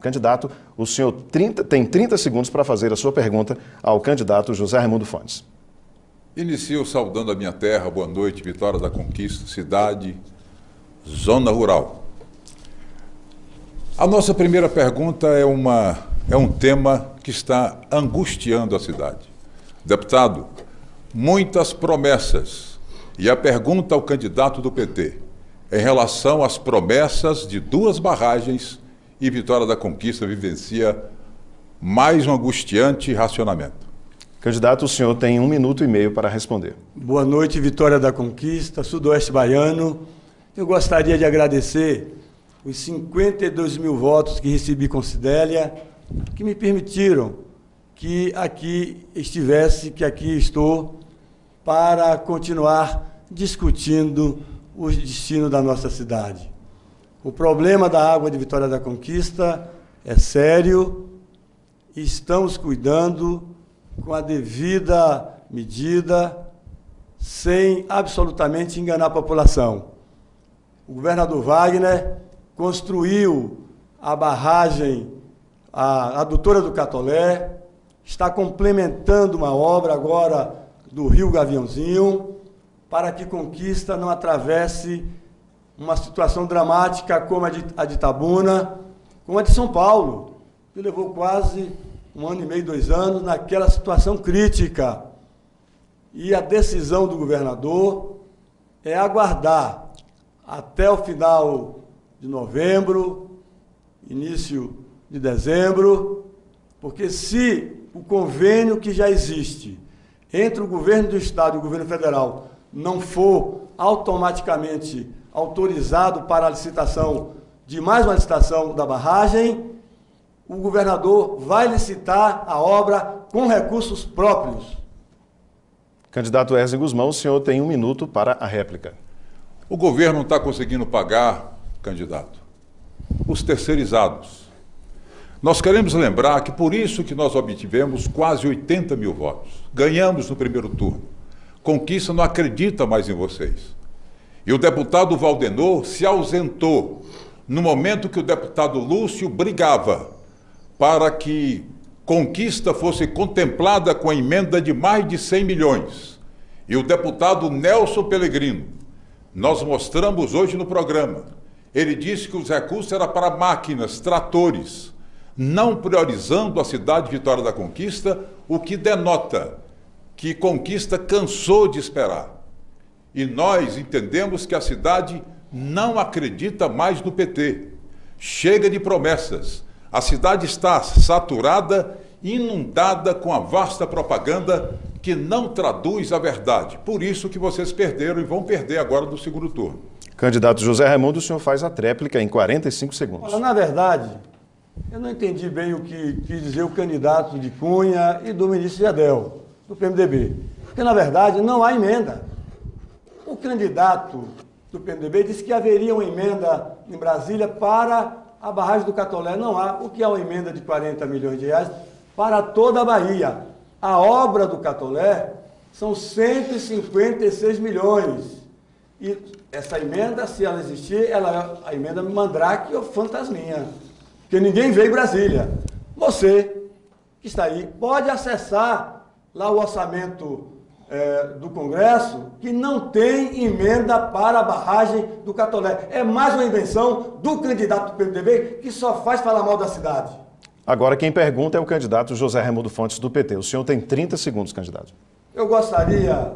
Candidato, o senhor tem 30 segundos para fazer a sua pergunta ao candidato José Raimundo Fontes. Inicio saudando a minha terra, boa noite, Vitória da Conquista, cidade, zona rural. A nossa primeira pergunta é um tema que está angustiando a cidade. Deputado, muitas promessas. E a pergunta ao candidato do PT, em relação às promessas de 2 barragens, e Vitória da Conquista vivencia mais um angustiante racionamento. Candidato, o senhor tem 1 minuto e meio para responder. Boa noite, Vitória da Conquista, Sudoeste Baiano. Eu gostaria de agradecer os 52 mil votos que recebi com Cidélia, que me permitiram que aqui estivesse, que aqui estou, para continuar discutindo o destino da nossa cidade. O problema da água de Vitória da Conquista é sério e estamos cuidando com a devida medida, sem absolutamente enganar a população. O governador Wagner construiu a barragem, a adutora do Catolé, está complementando uma obra agora do Rio Gaviãozinho, para que Conquista não atravesse uma situação dramática como a de Itabuna, como a de São Paulo, que levou quase 1 ano e meio, 2 anos, naquela situação crítica. E a decisão do governador é aguardar até o final de novembro, início de dezembro, porque se o convênio que já existe entre o governo do Estado e o governo federal não for automaticamente autorizado para a licitação de mais uma licitação da barragem, o governador vai licitar a obra com recursos próprios. Candidato Wesley Guzmão, o senhor tem 1 minuto para a réplica. O governo não está conseguindo pagar, candidato, os terceirizados. Nós queremos lembrar que por isso que nós obtivemos quase 80 mil votos. Ganhamos no primeiro turno. Conquista não acredita mais em vocês. E o deputado Valdenor se ausentou no momento que o deputado Lúcio brigava para que Conquista fosse contemplada com a emenda de mais de 100 milhões. E o deputado Nelson Pellegrino, nós mostramos hoje no programa, ele disse que os recursos eram para máquinas, tratores, não priorizando a cidade de Vitória da Conquista, o que denota que Conquista cansou de esperar. E nós entendemos que a cidade não acredita mais no PT. Chega de promessas. A cidade está saturada, inundada com a vasta propaganda que não traduz a verdade. Por isso que vocês perderam e vão perder agora no segundo turno. Candidato José Raimundo, o senhor faz a tréplica em 45 segundos. Olha, na verdade, eu não entendi bem o que quis dizer o candidato de Cunha e do ministro Gedel, do PMDB. Porque, na verdade, não há emenda. O candidato do PMDB disse que haveria uma emenda em Brasília para a barragem do Catolé. Não há. O que é uma emenda de 40 milhões de reais para toda a Bahia? A obra do Catolé são 156 milhões. E essa emenda, se ela existir, ela é a emenda Mandrake ou Fantasminha. Porque ninguém veio em Brasília. Você, que está aí, pode acessar lá o orçamento do Congresso, que não tem emenda para a barragem do Catolé. É mais uma invenção do candidato do PMDB que só faz falar mal da cidade. Agora quem pergunta é o candidato José Raimundo Fontes do PT. O senhor tem 30 segundos, candidato. Eu gostaria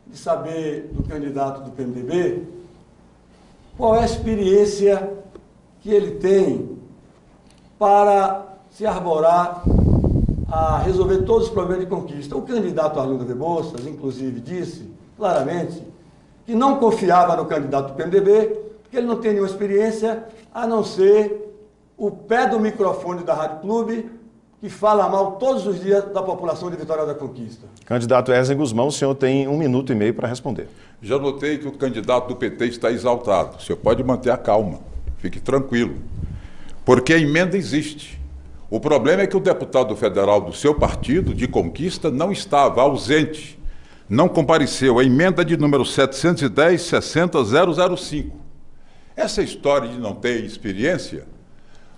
de saber do candidato do PMDB qual é a experiência que ele tem para se arvorar a resolver todos os problemas de Conquista. O candidato Arlindo Rebouças, inclusive, disse claramente que não confiava no candidato do PMDB, porque ele não tem nenhuma experiência, a não ser o pé do microfone da Rádio Clube, que fala mal todos os dias da população de Vitória da Conquista. Candidato Wesley Guzmão, o senhor tem 1 minuto e meio para responder. Já notei que o candidato do PT está exaltado. O senhor pode manter a calma, fique tranquilo, porque a emenda existe. O problema é que o deputado federal do seu partido, de Conquista, não estava, ausente, não compareceu. A emenda de número 710-60005. Essa história de não ter experiência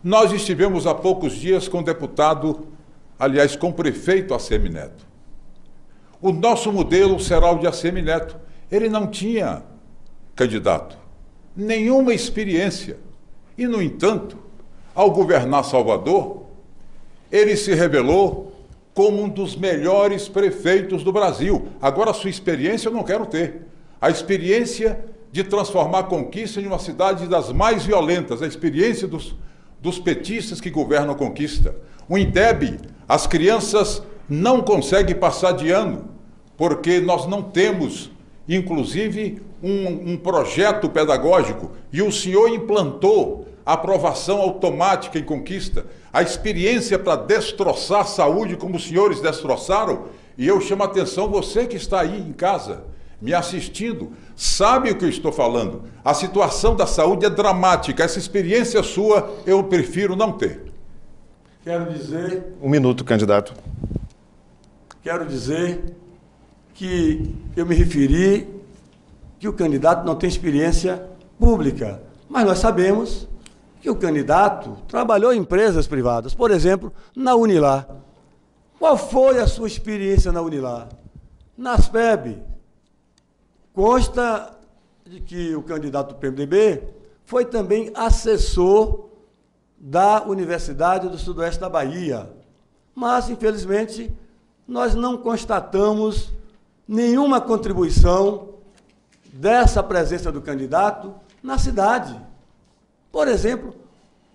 Nós estivemos há poucos dias com o deputado, aliás, com o prefeito ACM Neto. O nosso modelo será o de ACM Neto. Ele não tinha candidato, nenhuma experiência. E, no entanto, ao governar Salvador, ele se revelou como um dos melhores prefeitos do Brasil. Agora, a sua experiência eu não quero ter. A experiência de transformar Conquista em uma cidade das mais violentas, a experiência dos petistas que governam Conquista. O INDEB, as crianças não conseguem passar de ano, porque nós não temos, inclusive, um projeto pedagógico, e o senhor implantou a aprovação automática em Conquista, a experiência para destroçar a saúde como os senhores destroçaram, e eu chamo a atenção, você que está aí em casa, me assistindo, sabe o que eu estou falando. A situação da saúde é dramática, essa experiência sua eu prefiro não ter. Quero dizer... Um minuto, candidato. Quero dizer que eu me referi que o candidato não tem experiência pública, mas nós sabemos que o candidato trabalhou em empresas privadas, por exemplo, na Unilar. Qual foi a sua experiência na Unilar? Na Aspeb. Consta de que o candidato do PMDB foi também assessor da Universidade do Sudoeste da Bahia. Mas, infelizmente, nós não constatamos nenhuma contribuição dessa presença do candidato na cidade. Por exemplo,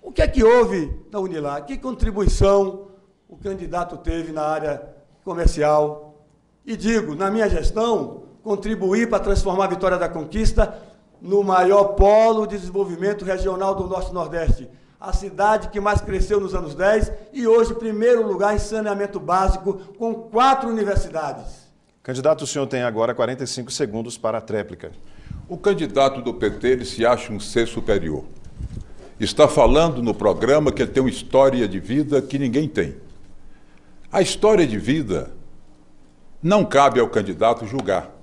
o que é que houve na Unilar? Que contribuição o candidato teve na área comercial? E digo, na minha gestão, contribuir para transformar a Vitória da Conquista no maior polo de desenvolvimento regional do Norte-Nordeste. A cidade que mais cresceu nos anos 10 e hoje, primeiro lugar em saneamento básico, com 4 universidades. Candidato, o senhor tem agora 45 segundos para a tréplica. O candidato do PT, ele se acha um ser superior. Está falando no programa que ele tem uma história de vida que ninguém tem. A história de vida não cabe ao candidato julgar.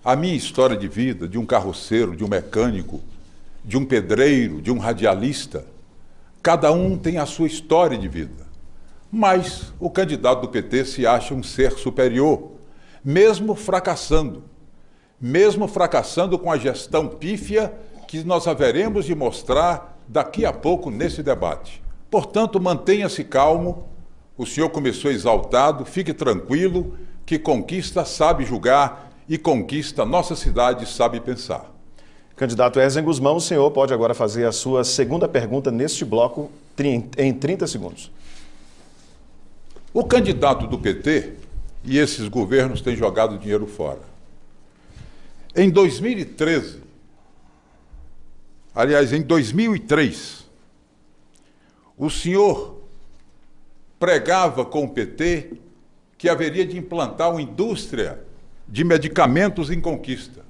A minha história de vida, de um carroceiro, de um mecânico, de um pedreiro, de um radialista, cada um tem a sua história de vida. Mas o candidato do PT se acha um ser superior, mesmo fracassando com a gestão pífia que nós haveremos de mostrar daqui a pouco nesse debate. Portanto, mantenha-se calmo, o senhor começou exaltado, fique tranquilo, que Conquista sabe julgar e Conquista, nossa cidade, sabe pensar. Candidato Ezen Guzmão, o senhor pode agora fazer a sua segunda pergunta neste bloco em 30 segundos. O candidato do PT e esses governos têm jogado dinheiro fora. Em 2013, aliás, em 2003, o senhor pregava com o PT que haveria de implantar uma indústria de medicamentos em Conquista.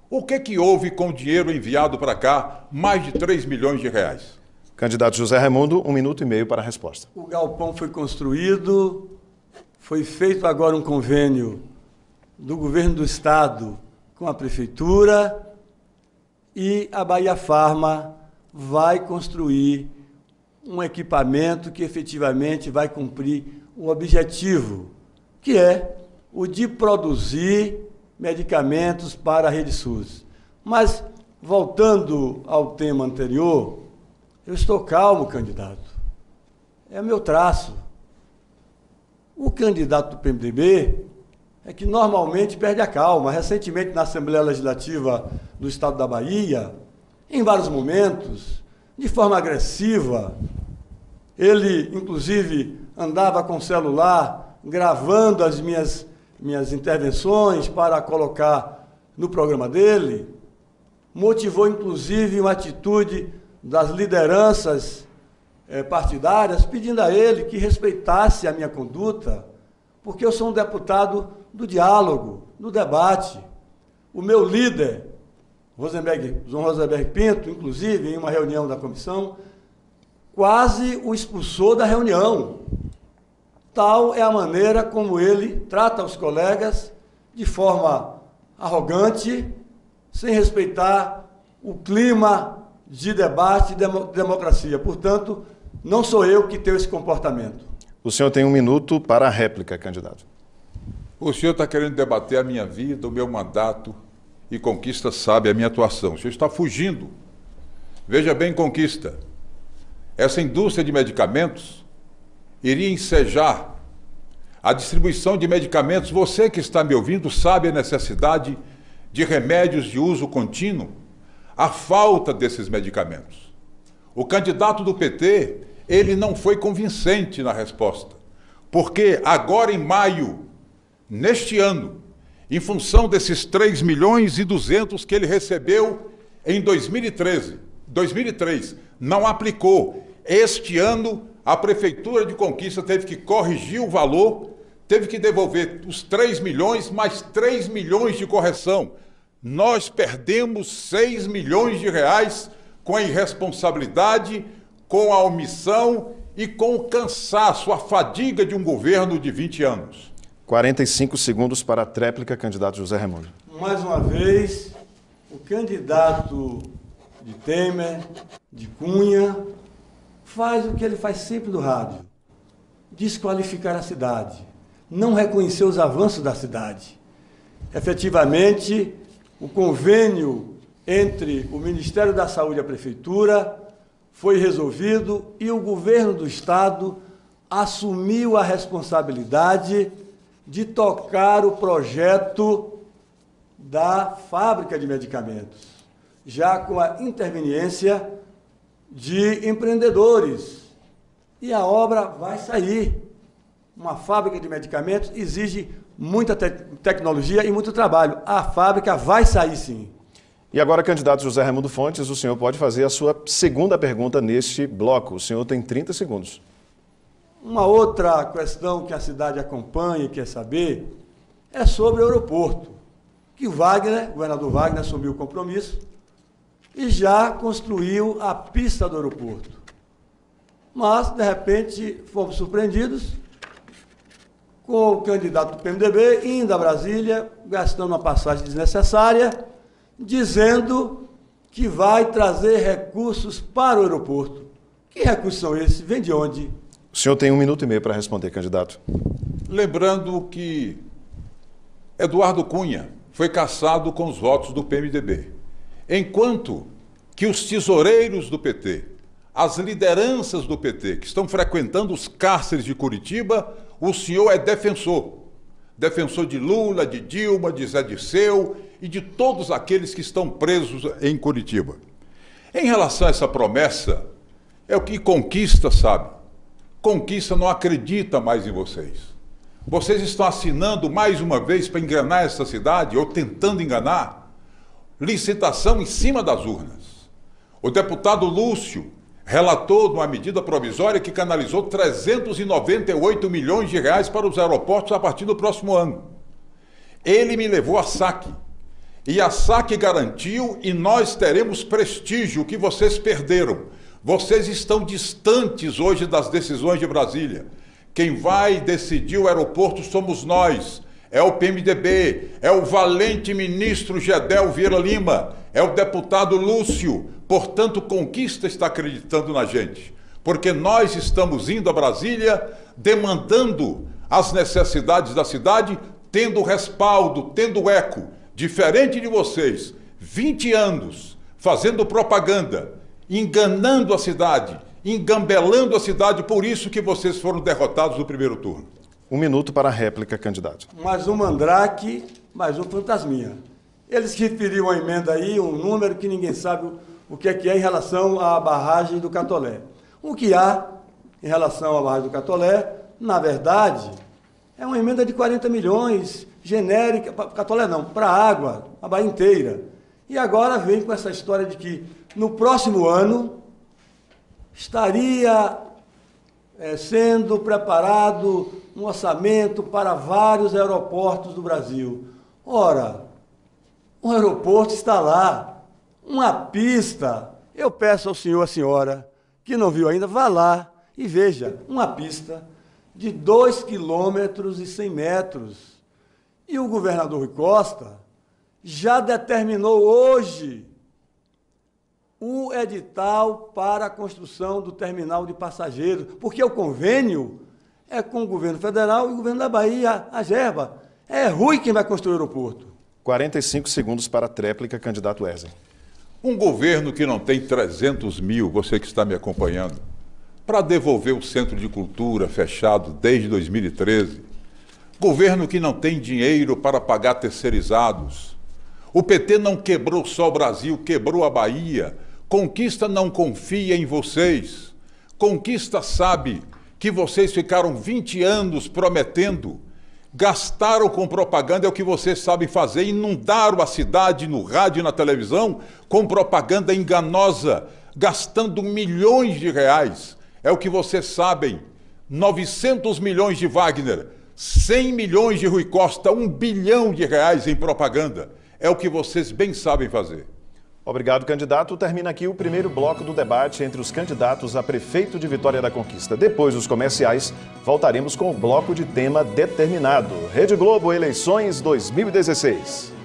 O que houve com o dinheiro enviado para cá, mais de 3 milhões de reais? Candidato José Raimundo, 1 minuto e meio para a resposta. O galpão foi construído, foi feito agora um convênio do governo do estado com a prefeitura e a Bahia Farma vai construir um equipamento que efetivamente vai cumprir o objetivo, que é o de produzir medicamentos para a rede SUS. Mas, voltando ao tema anterior, eu estou calmo, candidato. É meu traço. O candidato do PMDB é que normalmente perde a calma. Recentemente, na Assembleia Legislativa do Estado da Bahia, em vários momentos, de forma agressiva, ele, inclusive, andava com o celular gravando as minhas intervenções para colocar no programa dele, motivou, inclusive, uma atitude das lideranças partidárias, pedindo a ele que respeitasse a minha conduta, porque eu sou um deputado do diálogo, do debate. O meu líder, João Rosenberg Pinto, inclusive, em uma reunião da comissão, quase o expulsou da reunião. Tal é a maneira como ele trata os colegas de forma arrogante, sem respeitar o clima de debate e democracia. Portanto, Não sou eu que tenho esse comportamento. O senhor tem 1 minuto para a réplica, candidato. O senhor está querendo debater a minha vida, o meu mandato, e Conquista sabe a minha atuação. O senhor está fugindo. Veja bem, Conquista, essa indústria de medicamentos iria ensejar a distribuição de medicamentos. Você que está me ouvindo sabe a necessidade de remédios de uso contínuo, a falta desses medicamentos. O candidato do PT, ele não foi convincente na resposta, porque agora em maio, neste ano, em função desses 3.200.000 que ele recebeu em 2003, não aplicou. Este ano, a Prefeitura de Conquista teve que corrigir o valor, teve que devolver os 3 milhões, mais 3 milhões de correção. Nós perdemos 6 milhões de reais com a irresponsabilidade, com a omissão e com o cansaço, a fadiga de um governo de 20 anos. 45 segundos para a tréplica, candidato José Raimundo. Mais uma vez, o candidato de Temer, de Cunha, faz o que ele faz sempre do rádio: desqualificar a cidade, não reconhecer os avanços da cidade. Efetivamente, o convênio entre o Ministério da Saúde e a Prefeitura foi resolvido e o governo do Estado assumiu a responsabilidade de tocar o projeto da fábrica de medicamentos, já com a interveniência de empreendedores. E a obra vai sair. Uma fábrica de medicamentos exige muita tecnologia e muito trabalho. A fábrica vai sair, sim. E agora, candidato José Raimundo Fontes, o senhor pode fazer a sua segunda pergunta neste bloco. O senhor tem 30 segundos. Uma outra questão que a cidade acompanha e quer saber é sobre o aeroporto, que o governador Wagner assumiu o compromisso e já construiu a pista do aeroporto. Mas, de repente, fomos surpreendidos com o candidato do PMDB indo a Brasília, gastando uma passagem desnecessária, dizendo que vai trazer recursos para o aeroporto. Que recursos são esses? Vem de onde? O senhor tem 1 minuto e meio para responder, candidato. Lembrando que Eduardo Cunha foi cassado com os votos do PMDB, enquanto que os tesoureiros do PT, as lideranças do PT que estão frequentando os cárceres de Curitiba, o senhor é defensor. Defensor de Lula, de Dilma, de Zé Dirceu e de todos aqueles que estão presos em Curitiba. Em relação a essa promessa, é o que Conquista sabe. Conquista não acredita mais em vocês. Vocês estão assinando mais uma vez para enganar essa cidade, ou tentando enganar. Licitação em cima das urnas. O deputado Lúcio relatou numa medida provisória que canalizou 398 milhões de reais para os aeroportos a partir do próximo ano. Ele me levou à SAC. E a SAC garantiu, e nós teremos prestígio, que vocês perderam. Vocês estão distantes hoje das decisões de Brasília. Quem vai decidir o aeroporto somos nós. É o PMDB, é o valente ministro Gedel Vieira Lima, é o deputado Lúcio. Portanto, Conquista está acreditando na gente, porque nós estamos indo a Brasília demandando as necessidades da cidade, tendo respaldo, tendo eco. Diferente de vocês, 20 anos fazendo propaganda, enganando a cidade, engambelando a cidade, por isso que vocês foram derrotados no primeiro turno. 1 minuto para a réplica, candidato. Mais um mandrake, mais um fantasminha. Eles referiam a emenda aí, um número que ninguém sabe o que é em relação à barragem do Catolé. O que há em relação à barragem do Catolé, na verdade, é uma emenda de 40 milhões, genérica, Catolé não, para a água, a Bahia inteira. E agora vem com essa história de que no próximo ano estaria sendo preparado um orçamento para vários aeroportos do Brasil. Ora, o aeroporto está lá, uma pista. Eu peço ao senhor, à senhora, que não viu ainda, vá lá e veja uma pista de 2,1 km. E o governador Rui Costa já determinou hoje o edital para a construção do terminal de passageiros, porque o convênio é com o governo federal e o governo da Bahia, a Gerba. É Rui quem vai construir o aeroporto. 45 segundos para a tréplica, candidato Wesley. Um governo que não tem 300 mil, você que está me acompanhando, para devolver o Centro de Cultura fechado desde 2013. Governo que não tem dinheiro para pagar terceirizados. O PT não quebrou só o Brasil, quebrou a Bahia. Conquista não confia em vocês. Conquista sabe que vocês ficaram 20 anos prometendo, gastaram com propaganda, é o que vocês sabem fazer, inundaram a cidade no rádio e na televisão com propaganda enganosa, gastando milhões de reais. É o que vocês sabem, 900 milhões de Wagner, 100 milhões de Rui Costa, 1 bilhão de reais em propaganda. É o que vocês bem sabem fazer. Obrigado, candidato. Termina aqui o primeiro bloco do debate entre os candidatos a prefeito de Vitória da Conquista. Depois dos comerciais, voltaremos com o bloco de tema determinado. Rede Globo, eleições 2016.